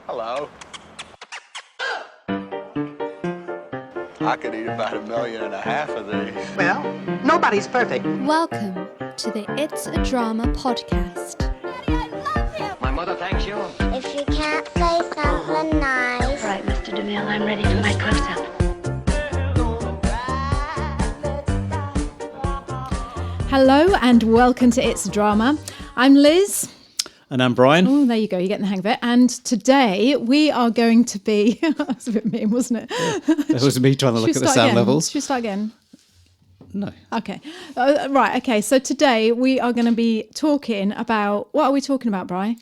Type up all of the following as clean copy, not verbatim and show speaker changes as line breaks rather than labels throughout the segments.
Hello. I could eat about 1.5 million of these.
Well, nobody's perfect.
Welcome to the It's a Drama podcast.
Daddy, I love him.
My mother thanks you.
If you can't say something nice.
All right, Mr. DeMille, I'm ready for my close-up.
Hello and welcome to It's a Drama. I'm Liz.
And I'm Brian.
Oh, there you go. You're getting the hang of it. And today we are going to be... That was a bit mean, wasn't it?
It was me trying to look at the sound levels.
Should we start again?
No.
Okay. Right. Okay. So today we are going to be talking about... What are we talking about, Brian?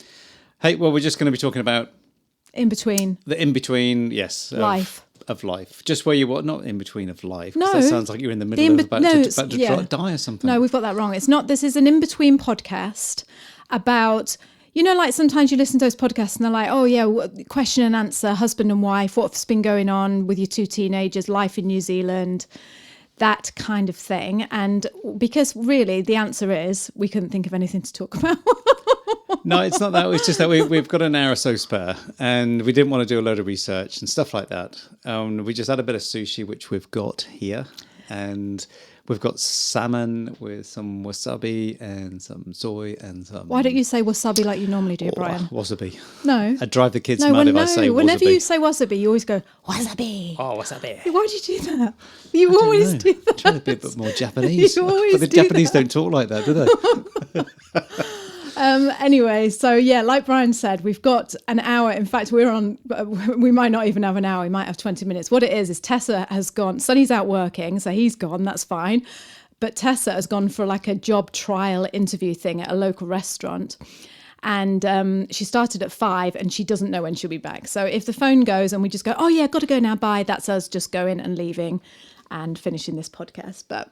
Hey, well, we're just going to be talking about...
In between.
The in-between, yes.
Life.
Of life. Just where you were, not in between of life.
No.
That sounds like you're in the middle of about to die or something.
No, we've got that wrong. It's not. This is an in-between podcast about... You know, like sometimes you listen to those podcasts and they're like, oh, yeah, question and answer, husband and wife, what's been going on with your two teenagers, life in New Zealand, that kind of thing. And because really the answer is we couldn't think of anything to talk about.
No, it's not that. It's just that we've got an hour or so spare and we didn't want to do a load of research and stuff like that. We just had a bit of sushi, which we've got here. And we've got salmon with some wasabi and some soy and some...
Why don't you say wasabi like you normally do, Brian?
Wasabi.
No.
I'd drive the kids mad if I say wasabi.
Whenever you say wasabi, you always go, wasabi.
Oh, wasabi.
Why do you do that? You always do that.
I'm trying to be a bit more Japanese.
You always
but the
do
Japanese
that.
don't talk like that, do they?
Anyway, so yeah, like Brian said, we've got an hour. In fact, we might not even have an hour. We might have 20 minutes. What it is Tessa has gone. Sonny's out working, so he's gone. That's fine. But Tessa has gone for like a job trial interview thing at a local restaurant. And she started at 5 and she doesn't know when she'll be back. So if the phone goes and we just go, oh yeah, got to go now, bye. That's us just going and leaving and finishing this podcast. But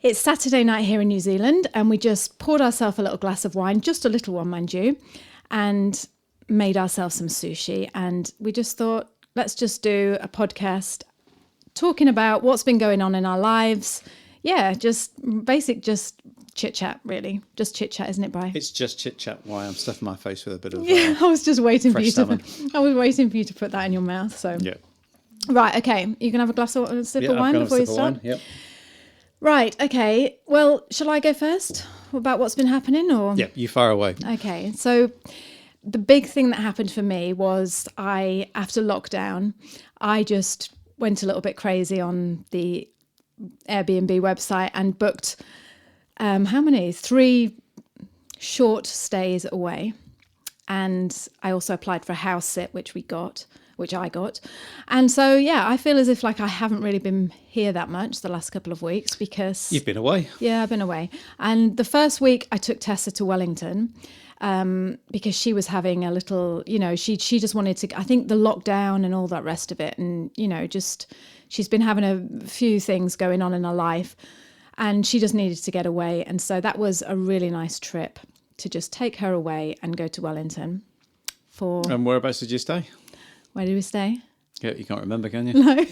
it's Saturday night here in New Zealand and we just poured ourselves a little glass of wine, just a little one, mind you, and made ourselves some sushi. And we just thought, let's just do a podcast talking about what's been going on in our lives. Yeah, just chit-chat, really. Just chit-chat, isn't it, Bri?
It's just chit-chat. Why I'm stuffing my face with a bit of
Yeah, I was just waiting for you
salmon.
I was waiting for you to put that in your mouth. So
Yeah.
Right, okay. You can have a sip of wine before you start?
Yep.
Right, okay. Well, shall I go first about what's been happening? Or
Yeah, you fire away.
Okay, so the big thing that happened for me was after lockdown, I just went a little bit crazy on the Airbnb website and booked, how many? 3 short stays away. And I also applied for a house sit, which I got. And so, yeah, I feel as if like I haven't really been here that much the last couple of weeks because...
You've been away.
Yeah, I've been away. And the first week I took Tessa to Wellington because she was having a little, she just wanted to, I think the lockdown and all that rest of it. And, just she's been having a few things going on in her life and she just needed to get away. And so that was a really nice trip to just take her away and go to Wellington for...
And whereabouts did you stay?
Where did we stay?
Yeah, you can't remember, can you?
No,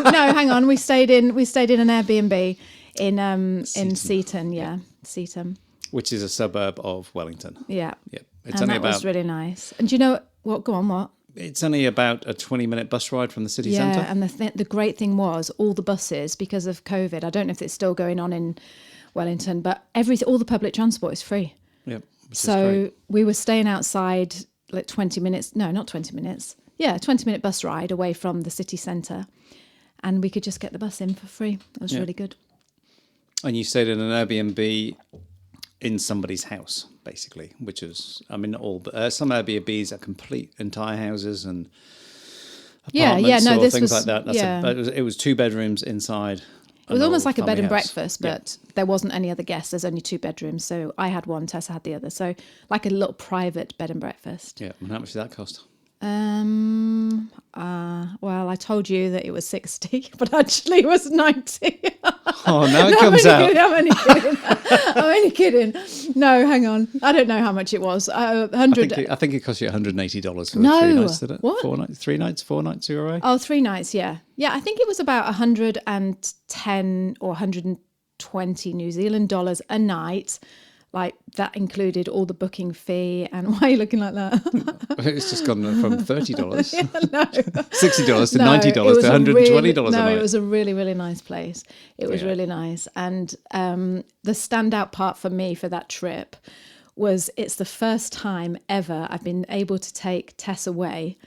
hang on. We stayed in an Airbnb in Seaton, yeah. Seaton.
Which is a suburb of Wellington.
Yeah.
Yeah.
That was really nice. And do you know what? Go on, what?
It's only about a 20-minute bus ride from the city centre.
Yeah, and the great thing was all the buses, because of COVID, I don't know if it's still going on in Wellington, but all the public transport is free.
Yep.
So we were staying outside like 20 minutes. No, not 20 minutes. Yeah, 20-minute bus ride away from the city centre. And we could just get the bus in for free. It was really good.
And you stayed in an Airbnb in somebody's house, basically, which is, not all, but some Airbnbs are complete entire houses and apartments or things like that. It was 2 bedrooms inside.
It was almost like a bed and
house.
breakfast, but there wasn't any other guests. There's only 2 bedrooms. So I had one, Tessa had the other. So like a little private bed and breakfast.
Yeah. And how much did that cost?
Well, I told you that it was 60, but actually it was 90.
Oh, now it comes out.
I'm only kidding. No, hang on. I don't know how much it was. 100.
I think it cost you $180 for
No.
3 nights, did it?
What?
4 nights, 3 nights, 4 nights, you were away?
Oh, 3 nights, yeah. Yeah, I think it was about 110 or 120 New Zealand dollars a night Like that included all the booking fee. And why are you looking like that?
It's just gone from $30,
No.
$60 to
No,
$90
it
to
was a
$120
really,
a night.
No, it was a really, really nice place. It was
Yeah.
really nice. And the standout part for me for that trip was it's the first time ever I've been able to take Tess away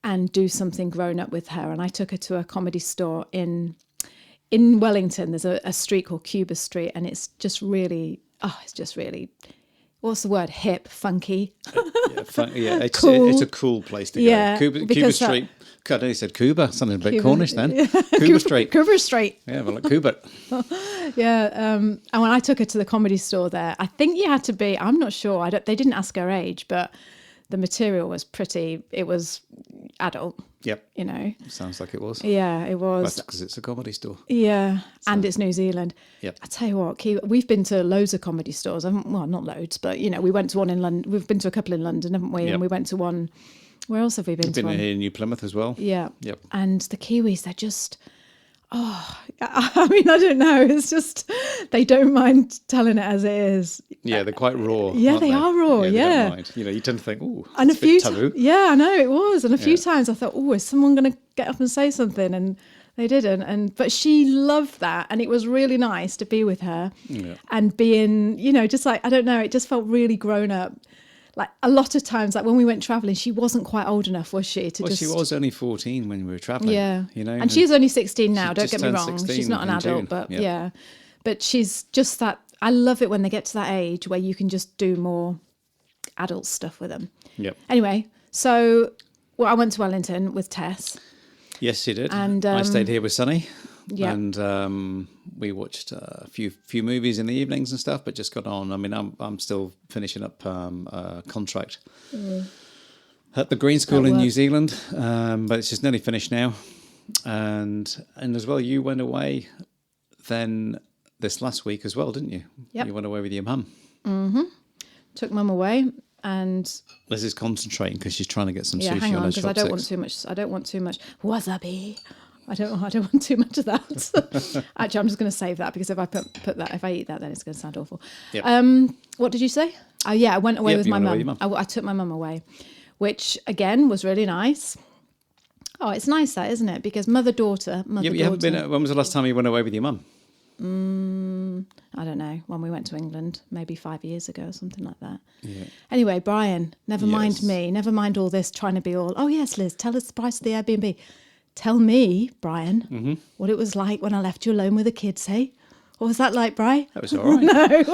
and do something grown up with her. And I took her to a comedy store in Wellington. There's a street called Cuba Street, and it's just really, what's the word? Hip, funky.
Cool. It's a cool place to go.
Yeah,
Cuba
because
Street. God, he said Cuba. Something a bit Cornish then. Cuba Street.
Cuba Street.
Yeah, well, like Cuba.
Yeah, and when I took her to the comedy store there, I think you had to be, I'm not sure, they didn't ask her age, but the material was it was adult.
Yep.
You know.
Sounds like it was.
Yeah, it was.
That's because it's a comedy store.
Yeah, and it's New Zealand.
Yep.
I tell you what, we've been to loads of comedy stores. Well, not loads, but you know, we went to one in London. We've been to a couple in London, haven't we?
Yep.
And we went to one. Where else have we been?
We've been here in New Plymouth as well.
Yeah.
Yep.
And the Kiwis, they're just. Oh, I mean, I don't know. It's just they don't mind telling it as it is.
Yeah, they're quite raw.
Yeah,
aren't
they are raw.
They
Yeah.
don't mind. You know, you tend to think, oh,
And
it's a bit taboo.
yeah, I know it was. And a few times I thought, oh, is someone going to get up and say something? And they didn't. But she loved that, and it was really nice to be with her and being, you know, just like I don't know, it just felt really grown up. Like a lot of times, like when we went traveling, she wasn't quite old enough, was she?
She was only 14 when we were traveling.
Yeah,
you know,
and she's only 16 now. Don't
just
get me
turned
wrong;
16
she's not an
in
adult,
June.
but
Yeah.
yeah, but she's just that. I love it when they get to that age where you can just do more adult stuff with them.
Yep.
Anyway, so I went to Wellington with Tess.
Yes, she did.
And,
I stayed here with Sunny.
Yeah.
And we watched a few movies in the evenings and stuff, but just got on. I mean, I'm still finishing up a contract at the Green School in New Zealand, but it's just nearly finished now. And as well, you went away then this last week as well, didn't you?
Yep.
You went away with your mum.
Mm-hmm. Took Mum away, and
Liz is concentrating because she's trying to get some
yeah,
sushi
hang
on
on,
her
because I don't want
chopsticks.
too much. I don't want too much wasabi. I don't want too much of that. Actually, I'm just going to save that because if I if I eat that, then it's going to sound awful.
Yep.
What did you say? Oh yeah, I went away
Yep,
with
you
my
went away with
mum.
your mum.
I took my mum away, which again was really nice. Oh, it's nice that, isn't it? Because mother-daughter.
Yeah, but you haven't been. When was the last time you went away with your mum?
I don't know, when we went to England, maybe 5 years ago or something like that.
Yeah.
Anyway, Brian, never mind
Yes.
me. Never mind all this trying to be all, oh yes, Liz, tell us the price of the Airbnb. Tell me, Brian, what it was like when I left you alone with the kids, hey? What was that like, Brian?
That was all right.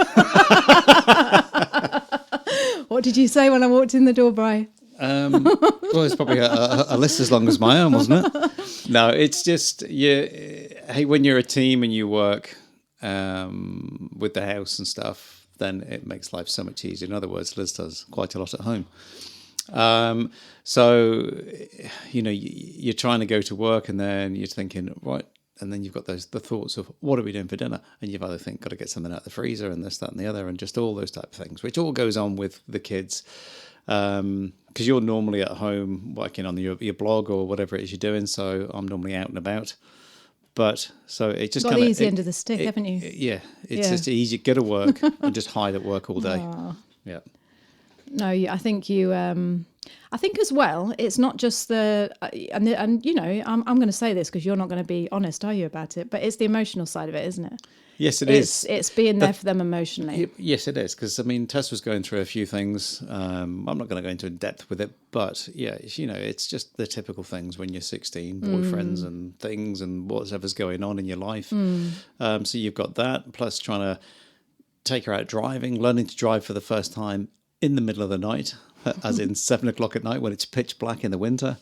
What did you say when I walked in the door, Brian?
Well, it's probably a list as long as my own, wasn't it? No, it's just hey, when you're a team and you work with the house and stuff, then it makes life so much easier. In other words, Liz does quite a lot at home. So, you know, you're trying to go to work and then you're thinking, right, and then you've got the thoughts of what are we doing for dinner? And you've either got to get something out of the freezer and this, that, and the other, and just all those type of things, which all goes on with the kids. Because you're normally at home working on your blog or whatever it is you're doing. So I'm normally out and about. But so it just
Got
kind
the
of
easy end of the stick, haven't you?
Yeah, it's
Yeah.
just easy. Go to work and just hide at work all day. Yeah.
No, I think I think as well, it's not just and you know, I'm going to say this because you're not going to be honest, are you, about it? But it's the emotional side of it, isn't it?
Yes, it is.
It's being there for them emotionally.
Yes, it is. Because, I mean, Tess was going through a few things. I'm not going to go into depth with it. But, yeah, you know, it's just the typical things when you're 16, boyfriends and things and whatever's going on in your life. So you've got that, plus trying to take her out driving, learning to drive for the first time in the middle of the night, as in 7 o'clock at night when it's pitch black in the winter.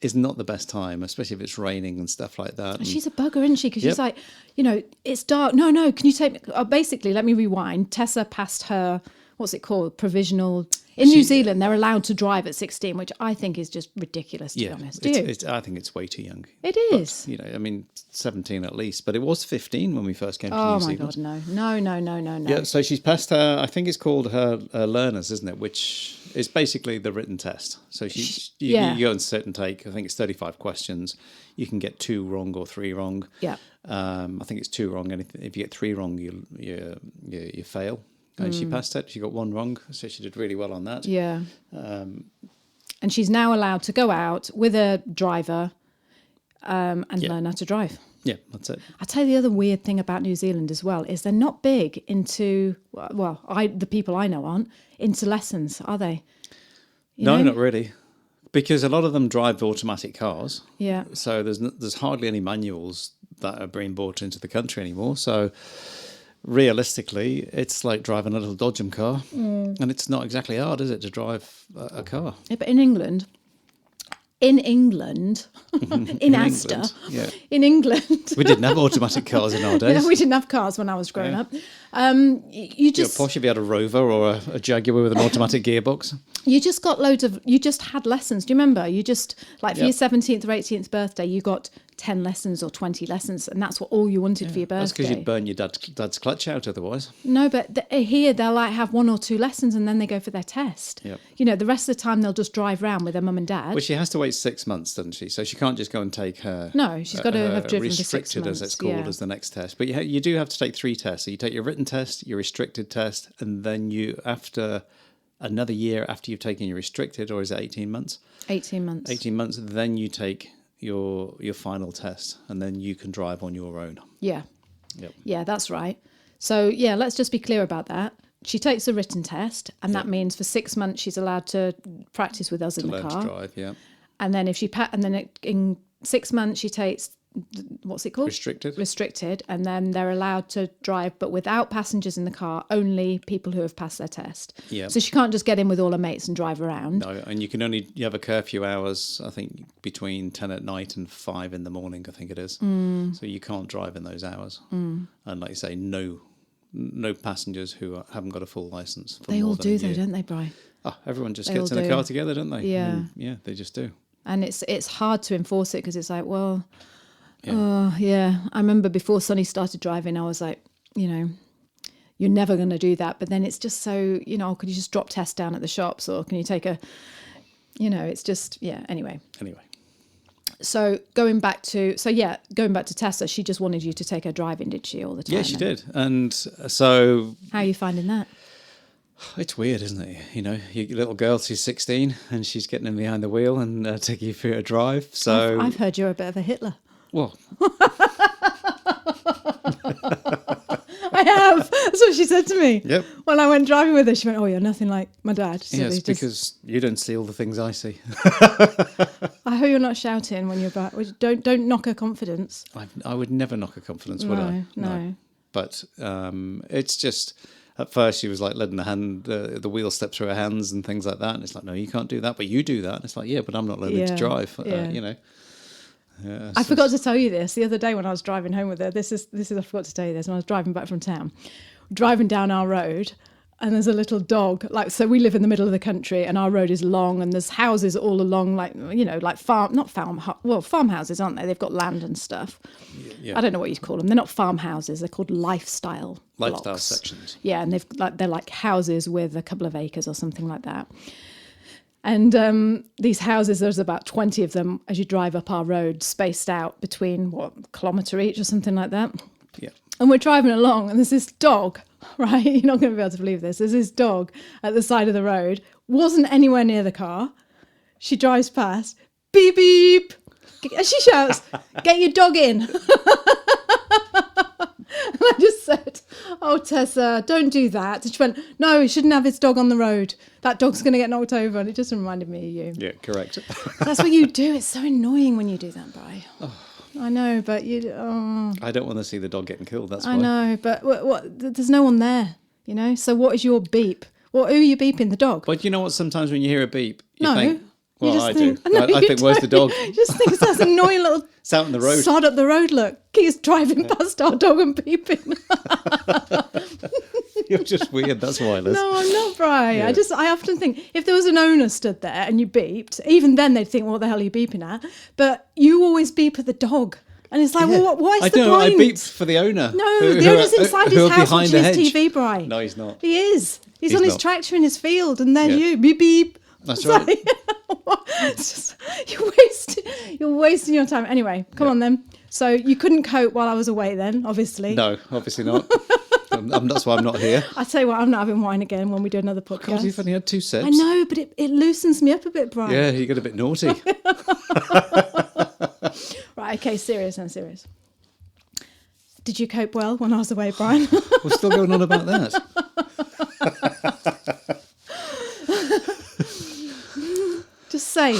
Is not the best time, especially if it's raining and stuff like that.
And she's a bugger, isn't she? Because
Yep.
she's like, you know, it's dark. No, can you take me? Basically, let me rewind. Tessa passed her, what's it called? Provisional. In New Zealand, they're allowed to drive at 16, which I think is just ridiculous, to be honest. Do you?
I think it's way too young.
It
But,
is.
you know, I mean, 17 at least, but it was 15 when we first came to
Oh
New
my
Zealand.
God, no.
Yeah, so she's passed her, I think it's called her learners, isn't it? Which is basically the written test. So you go and sit and take, I think it's 35 questions. You can get 2 wrong or 3 wrong.
Yeah.
I think it's 2 wrong. And if you get 3 wrong, you fail. And she passed it. She got one wrong, so she did really well on that.
Yeah. And she's now allowed to go out with a driver and learn how to drive.
Yeah, that's it.
I'll tell you the other weird thing about New Zealand as well is they're not big into, the people I know aren't, into lessons, are they?
No, not really. Because a lot of them drive automatic cars.
Yeah.
So there's hardly any manuals that are being brought into the country anymore. So realistically, it's like driving a little Dodgem car. And it's not exactly hard, is it, to drive a car?
Yeah, but in England, in Astor,
yeah.
in England.
We didn't have automatic cars in our days.
No, we didn't have cars when I was growing up. You just
Posh if you had a Rover or a Jaguar with an automatic gearbox.
you just got you just had lessons. Do you remember? You just, like, for your 17th or 18th birthday, you got 10 lessons or 20 lessons, and that's all you wanted for your birthday.
That's because you'd burn your dad's clutch out otherwise.
No, but here they'll like have 1 or 2 lessons and then they go for their test.
Yep.
You know, the rest of the time they'll just drive around with their mum and dad.
Well, she has to wait 6 months, doesn't she? So she can't just go and take her...
No, she's got to have driven for 6
restricted,
months.
as it's called, as the next test. But you do have to take 3 tests. So you take your written test, your restricted test, and then you, after another year after you've taken your restricted, or is it 18 months?
18 months.
18 months, then you take your final test, and then you can drive on your own.
Yeah.
Yep.
Yeah, that's right. So, yeah, let's just be clear about that. She takes a written test, and that means for 6 months she's allowed to practice with us in the car.
To learn to drive, yeah.
And then in 6 months she takes, what's it called?
Restricted,
and then they're allowed to drive, but without passengers in the car, only people who have passed their test.
Yeah.
So she can't just get in with all her mates and drive around.
No, and you have a curfew hours, I think, between 10 at night and 5 in the morning, I think it is. So you can't drive in those hours. And like you say, no passengers who haven't got a full licence.
They all do though, don't they, Bri?
Oh, everyone just gets in a car together, don't they?
Yeah.
And yeah, they just do.
And it's hard to enforce it because it's like, well... Oh, yeah. I remember before Sonny started driving, I was like, you know, you're never going to do that. But then it's just so, you know, could you just drop tests down at the shops, or can you take a, you know, it's just, yeah, anyway. So going back to Tessa, she just wanted you to take her driving, did she, all the time?
Yeah, she did. And so...
How are you finding that?
It's weird, isn't it? You know, your little girl, she's 16 and she's getting in behind the wheel and taking you for a drive. So
I've heard you're a bit of a Hitler.
Well,
I have. That's what she said to me.
Yep.
When I went driving with her, she went, "Oh, you're nothing like my dad." So
yes, because you don't see all the things I see.
I hope you're not shouting when you're back. Don't knock her confidence.
I would never knock her confidence, would I?
No.
But it's just, at first she was like letting the wheel step through her hands and things like that. And it's like, no, you can't do that, but you do that. And it's like, yeah, but I'm not learning to drive, you know. Yeah,
I forgot to tell you this the other day when I was driving home with her. This is I forgot to tell you this when I was driving back from town, driving down our road, and there's a little dog. Like, so we live in the middle of the country, and our road is long, and there's houses all along, like, you know, like farmhouses, aren't they? They've got land and stuff.
Yeah.
I don't know what you call them. They're not farmhouses. They're called lifestyle blocks.
sections.
Yeah, and they're like houses with a couple of acres or something like that. And these houses, there's about 20 of them as you drive up our road, spaced out between, a kilometre each or something like that.
Yeah.
And we're driving along, and there's this dog, right? You're not going to be able to believe this. There's this dog at the side of the road, wasn't anywhere near the car. She drives past, beep, beep. And she shouts, "Get your dog in." And I just said, "Oh, Tessa, don't do that." And she went, "No, he shouldn't have his dog on the road. That dog's going to get knocked over." And it just reminded me of you.
Yeah, correct.
That's what you do. It's so annoying when you do that, Bri. Oh. I know, but you... Oh.
I don't want to see the dog getting killed, that's why.
I know, but there's no one there, you know? So what is your beep? Who are you beeping? The dog?
But you know what? Sometimes when you hear a beep, you
No.
think... Well,
You just
I
think,
do.
no,
I
you
think, where's the dog?
don't. You just think it's that annoying little
It's out on the road.
sod up the road, look. He's driving past our dog and beeping.
You're just weird, that's why, Liz.
No, I'm not, Bri.
Yeah.
I often think if there was an owner stood there and you beeped, even then they'd think, what the hell are you beeping at? But you always beep at the dog. And it's like, well, why is the point?
I beeped for the owner.
No, the owner's inside his house watching his TV, Bri.
No, he's not.
He is. He's on his
not.
tractor in his field, and then
Yeah.
you beep beep.
That's
It's
right.
like, it's just, you're wasting your time. Anyway, come on then. So you couldn't cope while I was away then, obviously.
No, obviously not. That's why I'm not here.
I tell you what, I'm not having wine again when we do another podcast.
God, you've only had 2 sips.
I know, but it loosens me up a bit, Brian.
Yeah, you got a bit naughty.
Right, okay, serious. Did you cope well when I was away, Brian?
We're still going on about that.
Just say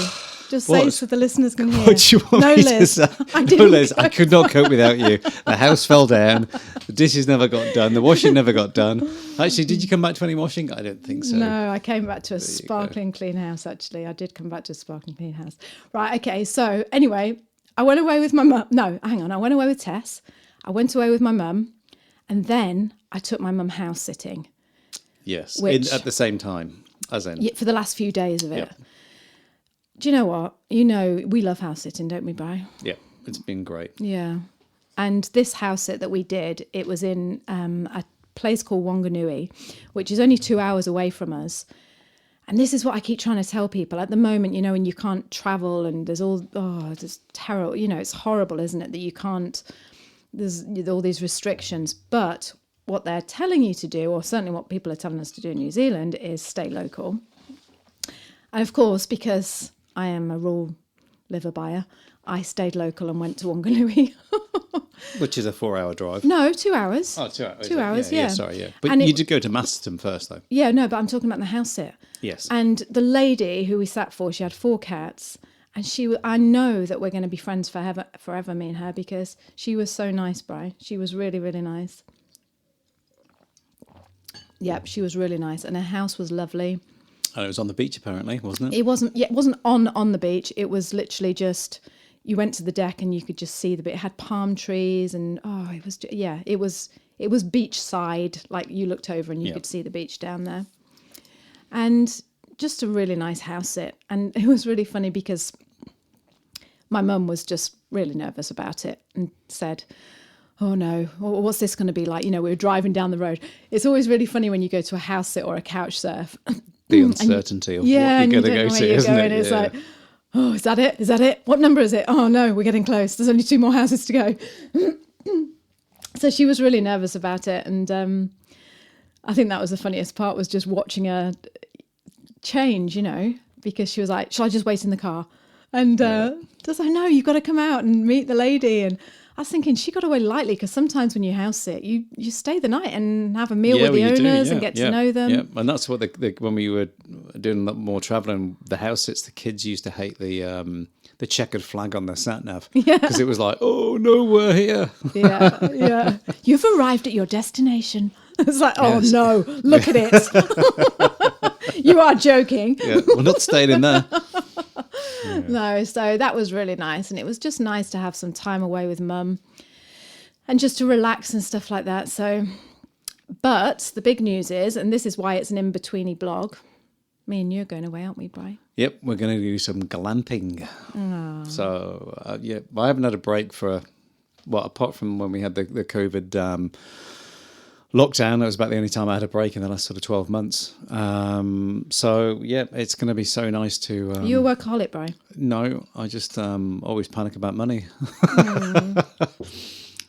What?
so the listeners can hear.
What do you want
No,
me
Liz.
to say?
I
No,
didn't
Liz,
cope.
I could not cope without you. The house fell down. The dishes never got done. The washing never got done. Actually, did you come back to any washing? I don't think so.
No, I came back to a sparkling clean house, actually. I did come back to a sparkling clean house. Right, okay. So anyway, I went away with my mum. No, hang on. I went away with Tess. I went away with my mum. And then I took my mum house sitting.
Yes,
Which-
at the same time, as in.
For the last few days of it.
Yep.
Do you know what? You know, we love house sitting, don't we, Bri?
Yeah, it's been great.
Yeah. And this house sit that we did, it was in a place called Wanganui, which is only 2 hours away from us. And this is what I keep trying to tell people. At the moment, you know, when you can't travel and there's it's terrible. You know, it's horrible, isn't it, that you can't, there's all these restrictions. But what they're telling you to do, or certainly what people are telling us to do in New Zealand, is stay local. And of course, because I am a raw liver buyer, I stayed local and went to Wanganui.
Which is a 4-hour drive.
No, 2 hours.
Oh, 2 hours.
2 hours, yeah.
Sorry, yeah. But
And
you
it-
did go to Masterton first, though.
Yeah, no, but I'm talking about the house sit.
Yes.
And the lady who we sat for, she had 4 cats. And I know that we're going to be friends forever, me and her, because she was so nice, Bri. She was really, really nice. Yep, she was really nice. And her house was lovely.
And it was on the beach, apparently, wasn't it?
It wasn't on the beach. It was literally just, you went to the deck and you could just see the bit. It had palm trees and it was beachside. Like you looked over and you could see the beach down there. And just a really nice house sit. And it was really funny because my mum was just really nervous about it and said, oh no, what's this going to be like? You know, we were driving down the road. It's always really funny when you go to a house sit or a couch surf.
The uncertainty of what you're going to go to, isn't it?
It's like, oh, is that it? Is that it? What number is it? Oh no, we're getting close. There's only 2 more houses to go. So she was really nervous about it. And I think that was the funniest part, was just watching her change, you know, because she was like, shall I just wait in the car? And just like, no, you've got to come out and meet the lady. And I was thinking she got away lightly, because sometimes when you house sit, you stay the night and have a meal with the owners and get to know them.
Yeah, and that's what when we were doing a lot more travelling, the house sits, the kids used to hate the checkered flag on their sat nav, because it was like, oh no, we're here.
Yeah. You've arrived at your destination. It's like, oh no, look at it. You are joking.
Yeah, we're not staying in there.
No, so that was really nice. And it was just nice to have some time away with mum and just to relax and stuff like that. So, but the big news is, and this is why it's an in-betweeny blog, me and you are going away, aren't we, Bri?
Yep, we're going to do some glamping. So, I haven't had a break for, apart from when we had the COVID lockdown, that was about the only time I had a break in the last sort of 12 months. So, yeah, it's going to be so nice to...
Are you a workaholic, Bri?
No, I just always panic about money.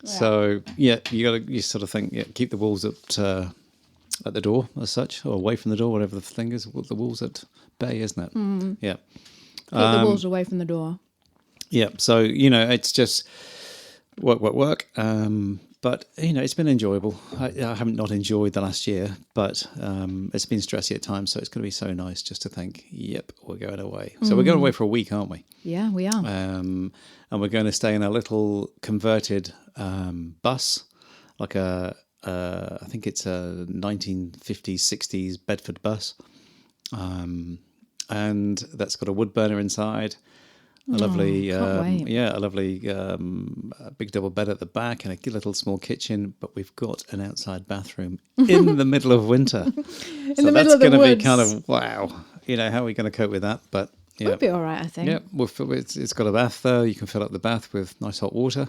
So, you sort of think, keep the wolves at the door as such, or away from the door, whatever the thing is. The wolves at bay, isn't it? Yeah.
Keep the wolves away from the door.
Yeah, so, it's just work. But, it's been enjoyable. I haven't not enjoyed the last year, but it's been stressy at times. So it's going to be so nice just to think, yep, we're going away. So we're going away for a week, aren't we? Yeah,
we are.
And we're going to stay in a little converted bus, like I think it's a 1950s, 60s Bedford bus. And that's got a wood burner inside. A lovely, big double bed at the back and a little small kitchen. But we've got an outside bathroom in the middle of winter.
So that's going to
be kind of wow. How are we going to cope with that? But yeah,
we'll be all right, I think.
Yeah, it's got a bath there. You can fill up the bath with nice hot water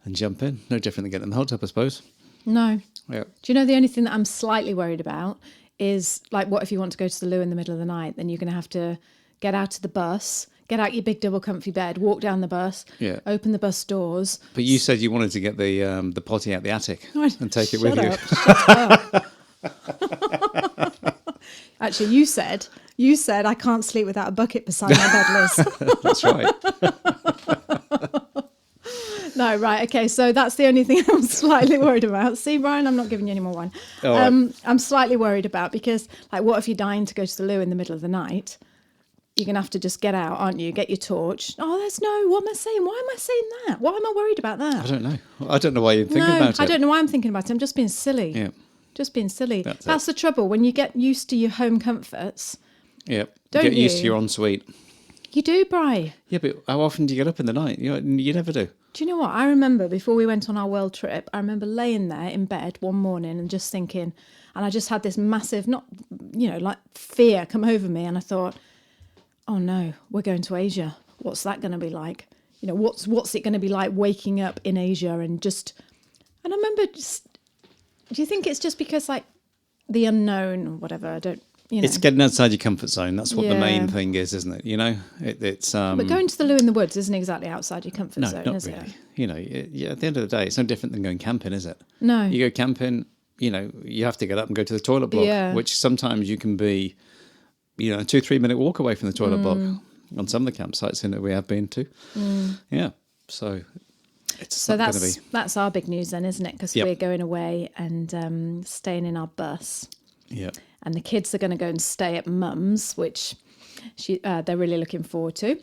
and jump in. No different than getting in the hot tub, I suppose.
No.
Yeah.
Do you know the only thing that I'm slightly worried about is, like, what if you want to go to the loo in the middle of the night? Then you're going to have to get out of the bus, get out your big double comfy bed, walk down the bus,
Yeah.
open the bus doors.
But you said you wanted to get the potty out the attic and take it with
Shut
you.
up, shut up. Actually, you said I can't sleep without a bucket beside my bed, Liz.
That's right.
No, right, okay. So that's the only thing I'm slightly worried about. See, Brian, I'm not giving you any more wine.
All right.
I'm slightly worried about because, like, what if you're dying to go to the loo in the middle of the night? You're going to have to just get out, aren't you? Get your torch. Oh, what am I saying? Why am I saying that? Why am I worried about that?
I don't know. I don't know why you're thinking about it.
I don't know why I'm thinking about it. I'm just being silly.
Yeah.
Just being silly.
That's
the trouble. When you get used to your home comforts,
Yeah.
Don't
Get used to
you?
your ensuite.
you do, Bri.
Yeah, but how often do you get up in the night? You never do.
Do you know what? I remember before we went on our world trip, I remember laying there in bed one morning and just thinking, and I just had this massive, like fear come over me. And I thought, oh no, we're going to Asia. What's that going to be like? What's it going to be like waking up in Asia and I remember do you think it's just because like the unknown or whatever? I don't,
It's getting outside your comfort zone. That's what the main
Yeah.
thing is, isn't it? It's
But going to the loo in the woods isn't exactly outside your comfort
no,
zone,
not
is
really.
it?
At the end of the day, it's no different than going camping, is it?
No.
You go camping, you have to get up and go to the toilet block,
Yeah.
which sometimes you can be, a 2-3 minute walk away from the toilet block
Mm.
on some of the campsites in that we have been to. Yeah, so it's
So
not going to be.
that's our big news then, isn't it? Because
Yep.
we're going away and staying in our bus.
Yeah,
And the kids are going to go and stay at Mum's, which they're really looking forward to.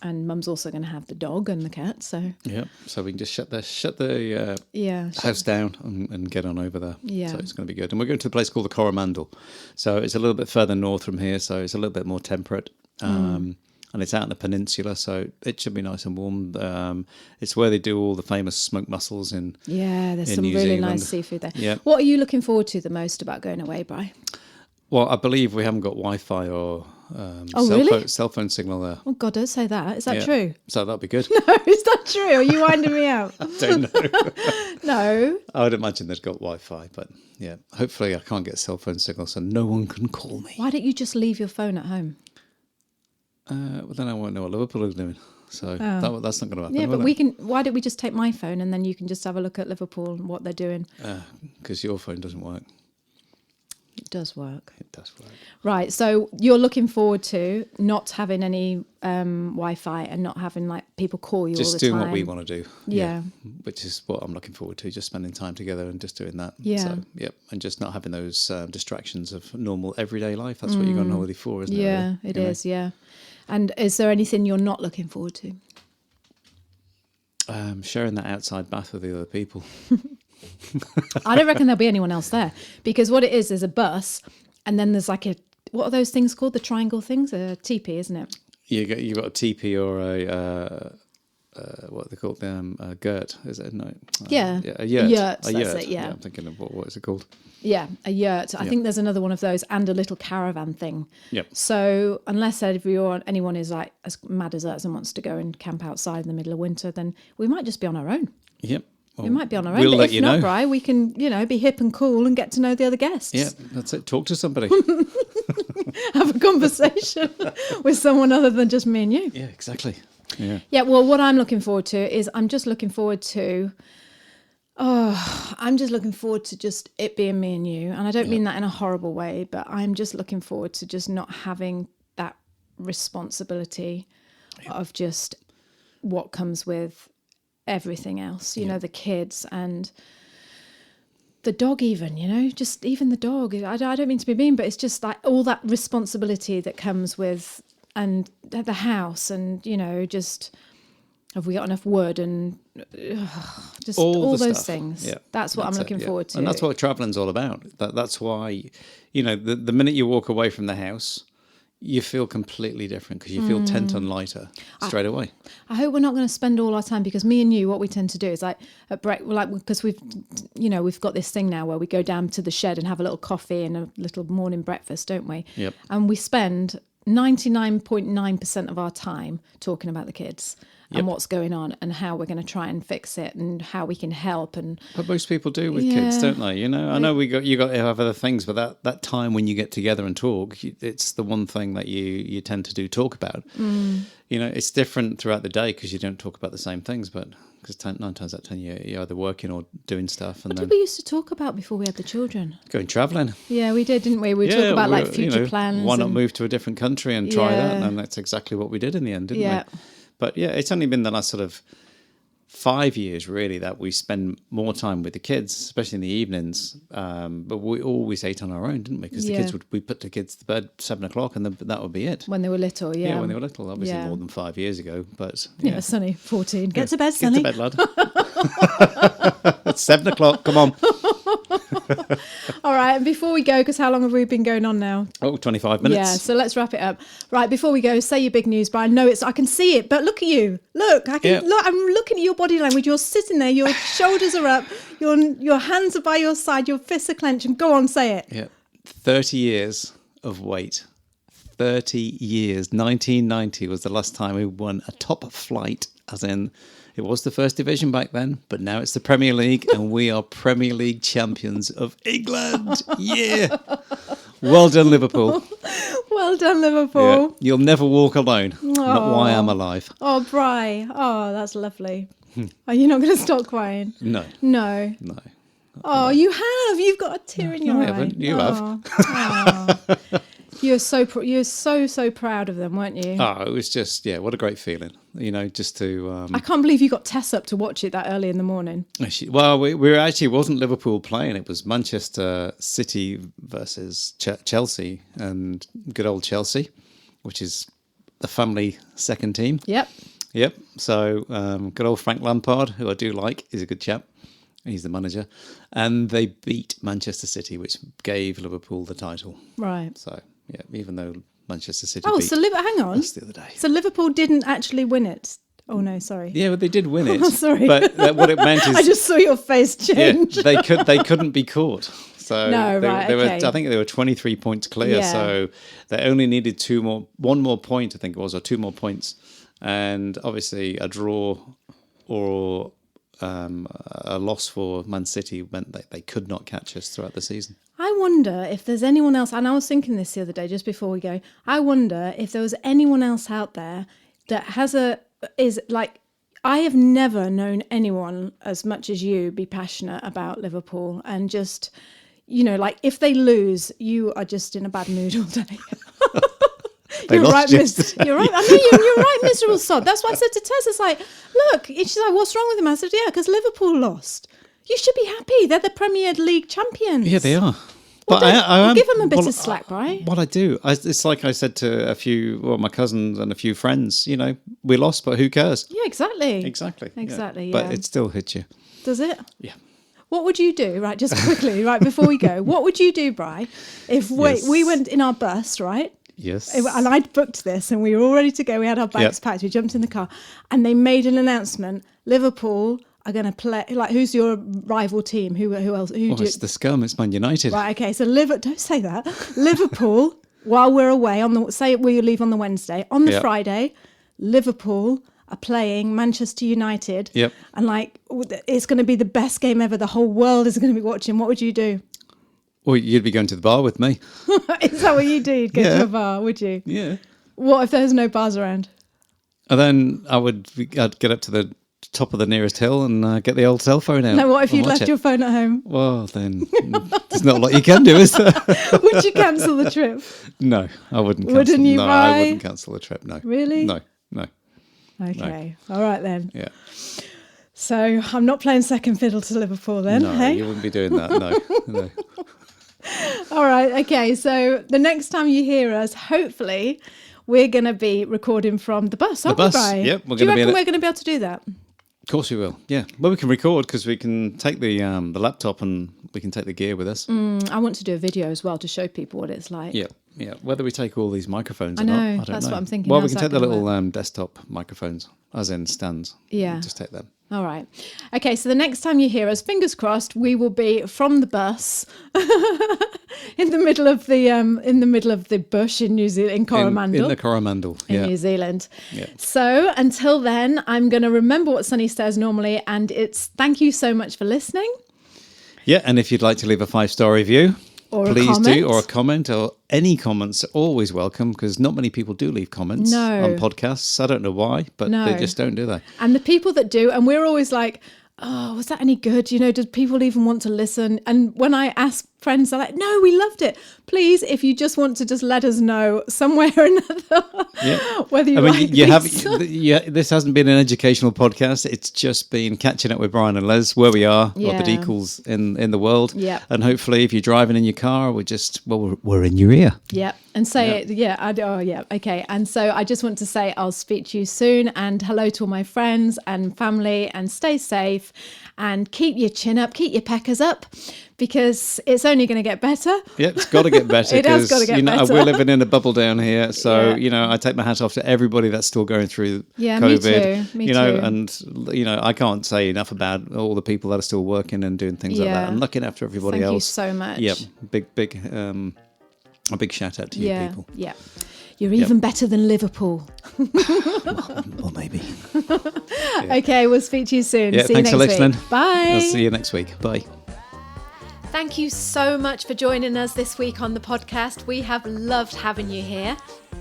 And Mum's also going to have the dog and the cat. So
yeah. So we can just shut the
yeah,
house down and get on over there.
Yeah.
So it's going to be good. And we're going to a place called the Coromandel. So it's a little bit further north from here. So it's a little bit more temperate. And it's out in the peninsula. So it should be nice and warm. It's where they do all the famous smoked mussels in.
yeah. There's
in
some
New
really
Zealand.
nice seafood there.
Yeah.
What are you looking forward to the most about going away, Bri?
Well, I believe we haven't got Wi-Fi or cell phone signal there.
Oh God, don't say that. Is that
Yeah.
true?
So that'll be good.
Is that true? Are you winding me out?
Don't know.
No.
I would imagine they've got Wi-Fi, but yeah, hopefully I can't get cell phone signal so no one can call me.
Why don't you just leave your phone at home?
Well, then I won't know what Liverpool is doing. So that's not going to happen.
Yeah, but
will
we can. Why don't we just take my phone and then you can just have a look at Liverpool and what they're doing?
Because your phone doesn't work.
It does work.
It does work.
Right. So you're looking forward to not having any Wi-Fi and not having like people call you all
Just
the
doing
time.
what we want to do.
Yeah.
Which is what I'm looking forward to. Just spending time together and just doing that.
Yeah.
So, yep. And just not having those distractions of normal everyday life. That's what you go on holiday for, isn't it?
Yeah,
really?
it is. Yeah. And is there anything you're not looking forward to?
Sharing that outside bath with the other people.
I don't reckon there'll be anyone else there because what it is a bus, and then there's like what are those things called? The triangle things? A teepee, isn't it?
You got a teepee or what are they called? A girt, is it? No.
Yeah.
A yurt.
A yurt,
A
that's
yurt.
it, yeah.
I'm thinking of what is it called?
Yeah, a yurt. I think there's another one of those and a little caravan thing.
Yep.
So unless anyone is like as mad as us and wants to go and camp outside in the middle of winter, then we might just be on our own.
Yep.
We might be on our own.
We'll
But
let
if
you
not,
know.
Bri, we can, be hip and cool and get to know the other guests.
Yeah, that's it. Talk to somebody.
Have a conversation with someone other than just me and you.
Yeah, exactly. Yeah.
Yeah, well, what I'm looking forward to is I'm just looking forward to just it being me and you. And I don't mean that in a horrible way, but I'm just looking forward to just not having that responsibility of just what comes with everything else, you know, the kids and the dog even, just even the dog. I don't mean to be mean, but it's just like all that responsibility that comes with and the house and, just have we got enough wood and just all
the
those
stuff.
things.
Yeah,
that's what I'm looking forward to.
And that's what travelling's all about. That's why, the minute you walk away from the house, you feel completely different because you feel 10 ton lighter straight away.
I hope we're not going to spend all our time because me and you, what we tend to do is like at because we've got this thing now where we go down to the shed and have a little coffee and a little morning breakfast, don't we?
Yep.
And we spend 99.9% of our time talking about the kids and what's going on and how we're going to try and fix it and how we can help. And
But most people do with kids, don't they? I know you got to have other things, but that time when you get together and talk, it's the one thing that you tend to talk about. it's different throughout the day because you don't talk about the same things, but because 9 times out of 10 you're either working or doing stuff. And
What
then
did we used to talk about before we had the children?
going travelling.
Yeah, we did, didn't we? We talk about like future plans.
Why not
and-
move to a different country and try that? And that's exactly what we did in the end, didn't we? But yeah, it's only been the last sort of 5 years really that we spend more time with the kids, especially in the evenings. But we always ate on our own, didn't we? Because the kids we put the kids to bed 7:00 and then that would be it.
When they were little, yeah.
Yeah, when they were little, obviously more than 5 years ago. But
yeah, Sonny, 14. Get to bed, Sonny.
Get to bed, lad. It's 7:00. Come on.
All right, and before we go, because how long have we been going on now?
25 minutes.
Yeah, so let's wrap it up. Right, before we go, say your big news, Brian. No, I can see it, but look at you. Look, look. I'm looking at your body language. You're sitting there. Your shoulders are up. Your hands are by your side. Your fists are clenched. And go on, say it.
Yeah, 30 years of wait. 30 years. 1990 was the last time we won a top flight, as in it was the first division back then, but now it's the Premier League and we are Premier League champions of England. Yeah. Well done, Liverpool.
Well done, Liverpool.
Yeah. You'll never walk alone. Not why I'm alive.
Oh, Bri. Oh, that's lovely. Are you not going to stop crying?
No.
No.
No.
Oh, you have. You've got a tear in your eye.
I haven't. You have.
Oh. You're so proud of them, weren't you?
Oh, it was just, what a great feeling. Just to...
I can't believe you got Tess up to watch it that early in the morning.
Well, we actually wasn't Liverpool playing. It was Manchester City versus Chelsea, and good old Chelsea, which is the family second team.
Yep.
So good old Frank Lampard, who I do like, is a good chap. He's the manager. And they beat Manchester City, which gave Liverpool the title.
Right.
So, even though Manchester City
beat...
so
hang on.
That's the other day.
So Liverpool didn't actually win it. Oh, no, sorry.
Yeah, but they did win it.
Oh, sorry.
But what it meant is...
I just saw your face change.
Yeah, they couldn't be caught. So
no,
they were, I think they were 23 points clear. Yeah. So they only needed one more point, I think it was, or 2 more points. And obviously a draw or a loss for Man City meant that they could not catch us throughout the season.
I wonder if there's anyone else, and I was thinking this the other day just before we go, I wonder if there was anyone else out there that I have never known anyone as much as you be passionate about Liverpool and just, if they lose, you are just in a bad mood all day. You're right, you're right. I know you're right, miserable sod. That's what I said to Tess. It's like, look, she's like, what's wrong with him? I said, yeah, because Liverpool lost. You should be happy. They're the Premier League champions.
Yeah, they are.
But I give them a bit of slack, right?
What I do, it's like I said to my cousins and a few friends, we lost, but who cares?
Yeah, exactly.
Exactly.
Yeah.
But it still hits you.
Does it?
Yeah.
What would you do, right, just quickly, right, before we go, what would you do, Bri, if we went in our bus, right?
Yes.
And I'd booked this and we were all ready to go. We had our bags packed. We jumped in the car and they made an announcement. Liverpool are going to play. Like, who's your rival team? Who else?
It's the scum. It's Man United.
Right. Okay. So don't say that. Liverpool, while we're away say we leave on the Wednesday. On the Friday, Liverpool are playing Manchester United.
Yep.
And it's going to be the best game ever. The whole world is going to be watching. What would you do?
Well, you'd be going to the bar with me.
Is that what you do? You'd go to a bar, would you?
Yeah.
What if there's no bars around?
And then I'd get up to the top of the nearest hill and get the old cell phone out.
No, what if you'd left your phone at home?
Well, then there's not a lot you can do, is there?
Would you cancel the trip?
No, I wouldn't cancel.
Wouldn't you,
I wouldn't cancel the trip, no.
Really?
No.
Okay. No. All right, then.
Yeah.
So I'm not playing second fiddle to Liverpool then,
no,
hey?
You wouldn't be doing that, no.
All right, okay. So the next time you hear us, hopefully, we're going to be recording from the bus, aren't we, Brian?
Yep.
Do you reckon we're going to be able to do that?
Of course we will, yeah. Well, we can record because we can take the laptop and we can take the gear with us.
I want to do a video as well to show people what it's like.
Yeah. Whether we take all these microphones or
not,
I don't know.
That's what I'm thinking.
Well, we can take the little desktop microphones, as in stands.
Yeah.
Just take them.
All right. Okay, so the next time you hear us, fingers crossed, we will be from the bus in the middle of the bush in New Zealand, in Coromandel.
In the Coromandel,
in New Zealand.
Yeah.
So until then, I'm going to remember what Sunny says normally, and it's thank you so much for listening.
Yeah, and if you'd like to leave a 5-star review,
Or
please
a comment.
do, or a comment, or any comments are always welcome, because not many people do leave comments on podcasts. I don't know why, but they just don't, do they?
And the people that do, and we're always like, oh, was that any good? You know, did people even want to listen? And when I ask friends, they're like, no, we loved it. Please, if you just want to just let us know somewhere or another, whether you like
this hasn't been an educational podcast. It's just been catching up with Brian and Les, where we are, what the decals in the world.
Yeah.
And hopefully if you're driving in your car, we're in your ear.
Yeah. And say it. Yeah. Okay. And so I just want to say I'll speak to you soon, and hello to all my friends and family, and stay safe and keep your chin up, keep your peckers up, because it's only going to get better.
Yeah, it's got to get better.
It has got to get better.
We're living in a bubble down here. So, I take my hat off to everybody that's still going through COVID.
Me too.
And, I can't say enough about all the people that are still working and doing things like that and looking after everybody else.
Thank you so much.
Yeah, a big shout out to you people.
Yeah. You're even better than Liverpool.
well, maybe.
Okay, we'll speak to you soon.
Yeah,
See
thanks
you
for
next
listening.
week. Bye.
I'll see you next week. Bye.
Thank you so much for joining us this week on the podcast. We have loved having you here.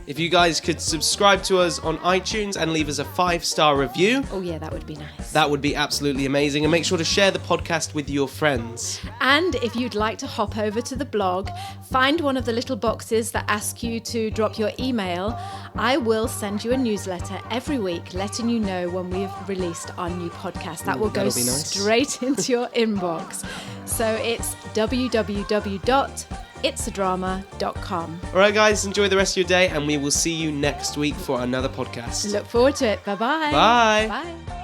If you guys could subscribe to us on iTunes and leave us a 5-star review.
Oh yeah, that would be nice.
That would be absolutely amazing. And make sure to share the podcast with your friends.
And if you'd like to hop over to the blog, find one of the little boxes that ask you to drop your email. I will send you a newsletter every week letting you know when we've released our new podcast. That will go straight into your inbox. So it's www.itsadrama.com.
All right, guys, enjoy the rest of your day, and we will see you next week for another podcast.
Look forward to it. Bye-bye.
Bye.
Bye.